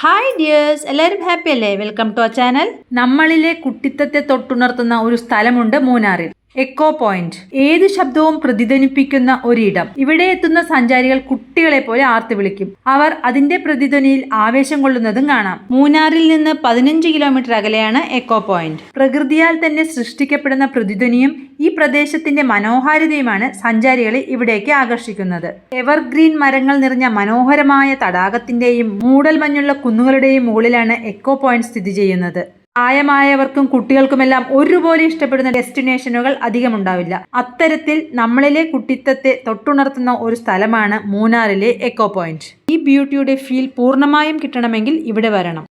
Hi dears, എല്ലാവരും happy അല്ലേ? Welcome to our channel. നമ്മളിലെ കുട്ടിത്തത്തെ തൊട്ടുണർത്തുന്ന ഒരു സ്ഥലമുണ്ട് മൂന്നാറിൽ. Echo point. ഏത് ശബ്ദവും പ്രതിധ്വനിപ്പിക്കുന്ന ഒരിടം. ഇവിടെ എത്തുന്ന സഞ്ചാരികൾ കുട്ടികളെ പോലെ ആർത്ത് വിളിക്കും. അവർ അതിന്റെ പ്രതിധ്വനിയിൽ ആവേശം കൊള്ളുന്നതും കാണാം. മൂന്നാറിൽ നിന്ന് 15 കിലോമീറ്റർ അകലെയാണ് എക്കോ പോയിന്റ്. പ്രകൃതിയാൽ തന്നെ സൃഷ്ടിക്കപ്പെടുന്ന പ്രതിധ്വനിയും ഈ പ്രദേശത്തിന്റെ മനോഹാരിതയുമാണ് സഞ്ചാരികളെ ഇവിടേക്ക് ആകർഷിക്കുന്നത്. എവർഗ്രീൻ മരങ്ങൾ നിറഞ്ഞ മനോഹരമായ തടാകത്തിന്റെയും മൂടൽമഞ്ഞുള്ള കുന്നുകളുടെയും മുകളിലാണ് എക്കോ പോയിന്റ് സ്ഥിതി ചെയ്യുന്നത്. പ്രായമായവർക്കും കുട്ടികൾക്കുമെല്ലാം ഒരുപോലെ ഇഷ്ടപ്പെടുന്ന ഡെസ്റ്റിനേഷനുകൾ അധികമുണ്ടാവില്ല. അത്തരത്തിൽ നമ്മളിലെ കുട്ടിത്തത്തെ തൊട്ടുണർത്തുന്ന ഒരു സ്ഥലമാണ് മൂന്നാറിലെ എക്കോ പോയിന്റ്. ഈ ബ്യൂട്ടിയുടെ ഫീൽ പൂർണ്ണമായും കിട്ടണമെങ്കിൽ ഇവിടെ വരണം.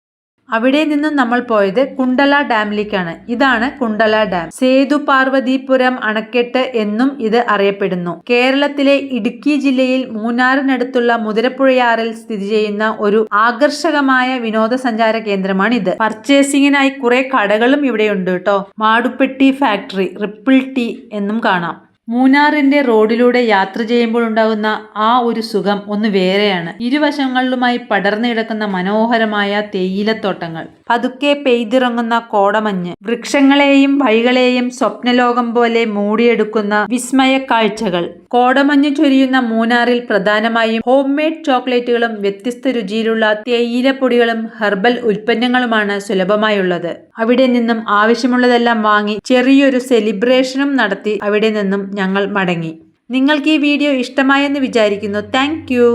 അവിടെ നിന്നും നമ്മൾ പോയത് കുണ്ടല ഡാമിലേക്കാണ്. ഇതാണ് കുണ്ടല ഡാം. സേതു പാർവതീപുരം അണക്കെട്ട് എന്നും ഇത് അറിയപ്പെടുന്നു. കേരളത്തിലെ ഇടുക്കി ജില്ലയിൽ മൂന്നാറിനടുത്തുള്ള മുതിരപ്പുഴയാറിൽ സ്ഥിതി ചെയ്യുന്ന ഒരു ആകർഷകമായ വിനോദസഞ്ചാര കേന്ദ്രമാണ് ഇത്. പർച്ചേസിങ്ങിനായി കുറെ കടകളും ഇവിടെയുണ്ട് കേട്ടോ. മാടുപ്പെട്ടി ഫാക്ടറി, റിപ്പിൾ ടീ എന്നും കാണാം. മൂന്നാറിന്റെ റോഡിലൂടെ യാത്ര ചെയ്യുമ്പോൾ ഉണ്ടാകുന്ന ആ ഒരു സുഖം ഒന്ന് വേറെയാണ്. ഇരുവശങ്ങളിലുമായി പടർന്നു കിടക്കുന്ന മനോഹരമായ തേയിലത്തോട്ടങ്ങൾ, പതുക്കെ പെയ്തിറങ്ങുന്ന കോടമഞ്ഞ്, വൃക്ഷങ്ങളെയും വഴികളെയും സ്വപ്നലോകം പോലെ മൂടിയെടുക്കുന്ന വിസ്മയ കാഴ്ചകൾ. കോടമഞ്ഞ് ചൊരിയുന്ന മൂന്നാറിൽ പ്രധാനമായും ഹോം മെയ്ഡ് ചോക്ലേറ്റുകളും വ്യത്യസ്ത രുചിയിലുള്ള തേയിലപ്പൊടികളും ഹെർബൽ ഉൽപ്പന്നങ്ങളുമാണ് സുലഭമായുള്ളത്. അവിടെ നിന്നും ആവശ്യമുള്ളതെല്ലാം വാങ്ങി ചെറിയൊരു സെലിബ്രേഷനും നടത്തി അവിടെ നിന്നും ഞങ്ങൾ മടങ്ങി. നിങ്ങൾക്ക് ഈ വീഡിയോ ഇഷ്ടമായെന്ന് വിചാരിക്കുന്നു. Thank you.